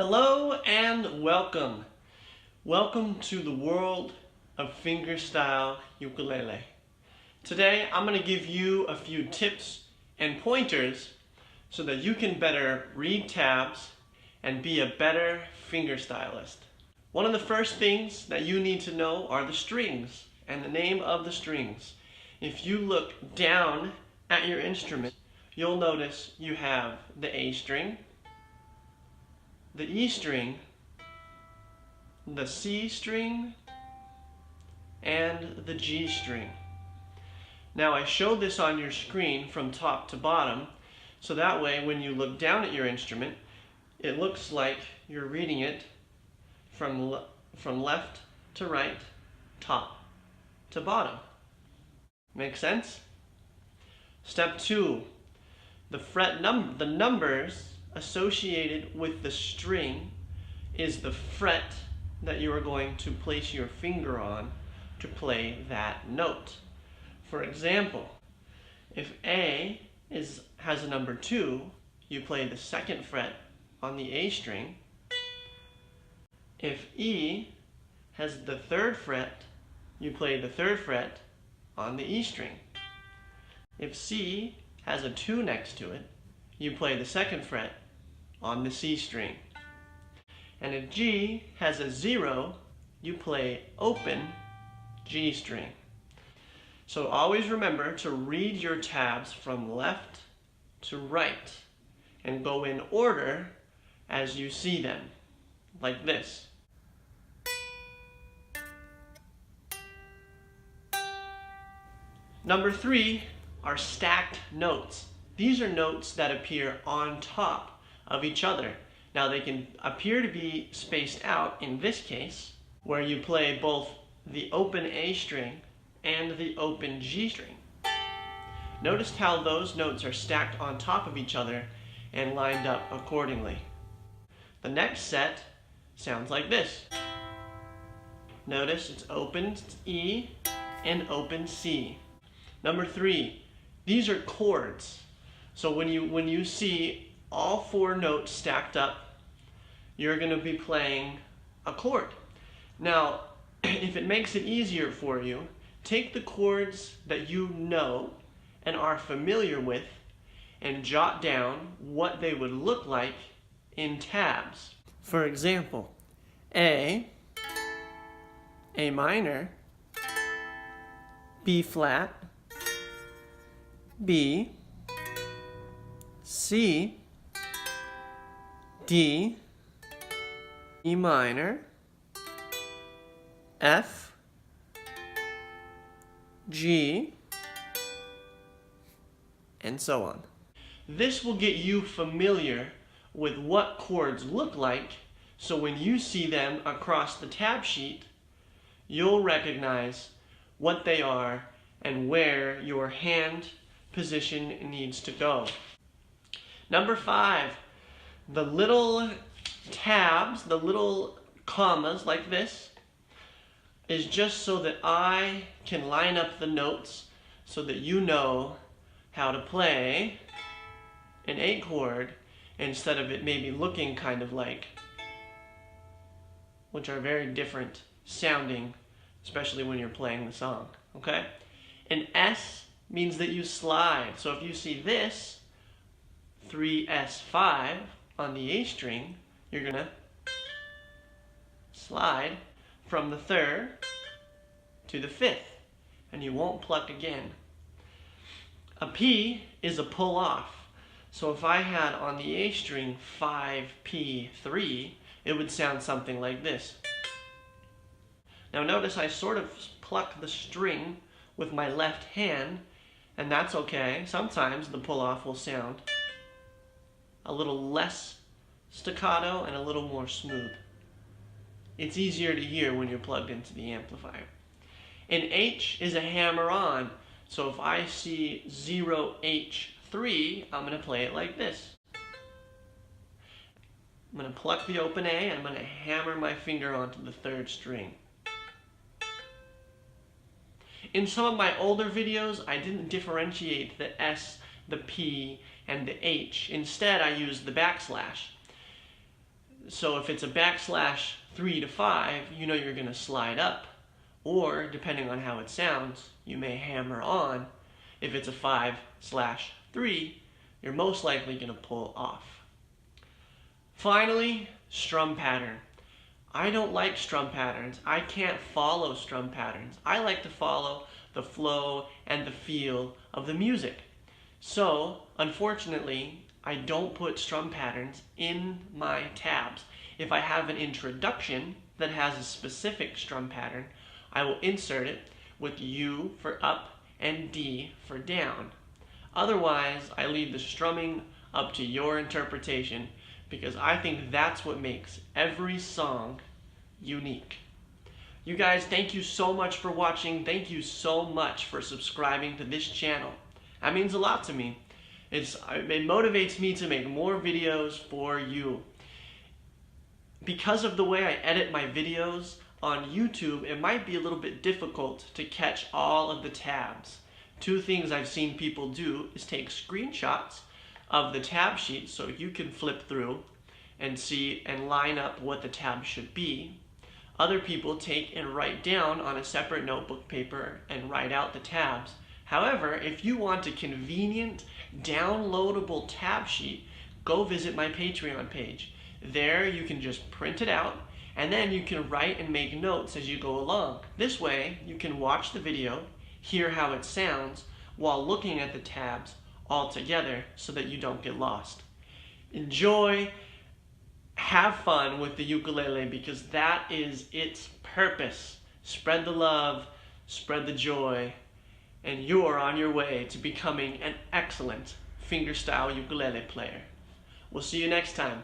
Hello and welcome. Welcome to the world of fingerstyle ukulele. Today I'm going to give you a few tips and pointers so that you can better read tabs and be a better fingerstylist. One of the first things that you need to know are the strings and the name of the strings. If you look down at your instrument, you'll notice you have the A string, the E string, the C string, and the G string. Now I showed this on your screen from top to bottom, so that way when you look down at your instrument, it looks like you're reading it from left to right, top to bottom. Make sense? Step 2, the numbers associated with the string is the fret that you are going to place your finger on to play that note. For example, if A has a number 2, you play the 2nd fret on the A string. If E has the 3rd fret, you play the 3rd fret on the E string. If C has a 2 next to it, you play the 2nd fret on the C string. And if G has a 0, you play open G string. So always remember to read your tabs from left to right and go in order as you see them, like this. Number 3 are stacked notes. These are notes that appear on top of each other. Now they can appear to be spaced out in this case, where you play both the open A string and the open G string. Notice how those notes are stacked on top of each other and lined up accordingly. The next set sounds like this. Notice it's open E and open C. Number 3, these are chords. So when you see all 4 notes stacked up, you're going to be playing a chord. Now, if it makes it easier for you, take the chords that you know and are familiar with and jot down what they would look like in tabs. For example, A minor, B flat, B, C, D, E minor, F, G, and so on. This will get you familiar with what chords look like, so when you see them across the tab sheet, you'll recognize what they are and where your hand position needs to go. Number 5, the little tabs, the little commas like this, is just so that I can line up the notes so that you know how to play an A chord instead of it maybe looking kind of like, which are very different sounding, especially when you're playing the song, okay? An S means that you slide. So if you see this 3S5 on the A string, you're gonna slide from the 3rd to the 5th, and you won't pluck again. A P is a pull off. So if I had on the A string 5P3, it would sound something like this. Now notice I sort of pluck the string with my left hand, and that's okay. Sometimes the pull off will sound a little less staccato and a little more smooth. It's easier to hear when you're plugged into the amplifier. An H is a hammer on. So if I see 0H3, I'm going to play it like this. I'm going to pluck the open A and I'm going to hammer my finger onto the 3rd string. In some of my older videos, I didn't differentiate the S, the P, and the H. Instead, I used the backslash. So if it's a backslash 3 to 5, you know you're going to slide up. Or, depending on how it sounds, you may hammer on. If it's a 5/3, you're most likely going to pull off. Finally, strum pattern. I don't like strum patterns. I can't follow strum patterns. I like to follow the flow and the feel of the music. So, unfortunately, I don't put strum patterns in my tabs. If I have an introduction that has a specific strum pattern, I will insert it with U for up and D for down. Otherwise, I leave the strumming up to your interpretation because I think that's what makes every song unique. You guys, thank you so much for watching. Thank you so much for subscribing to this channel. That means a lot to me. It motivates me to make more videos for you. Because of the way I edit my videos on YouTube, it might be a little bit difficult to catch all of the tabs. Two things I've seen people do is take screenshots of the tab sheet so you can flip through and see and line up what the tab should be. Other people take and write down on a separate notebook paper and write out the tabs. However, if you want a convenient, downloadable tab sheet, go visit my Patreon page. There you can just print it out, and then you can write and make notes as you go along. This way, you can watch the video, hear how it sounds, while looking at the tabs all together so that you don't get lost. Enjoy, have fun with the ukulele because that is its purpose. Spread the love, spread the joy, and you're on your way to becoming an excellent fingerstyle ukulele player. We'll see you next time.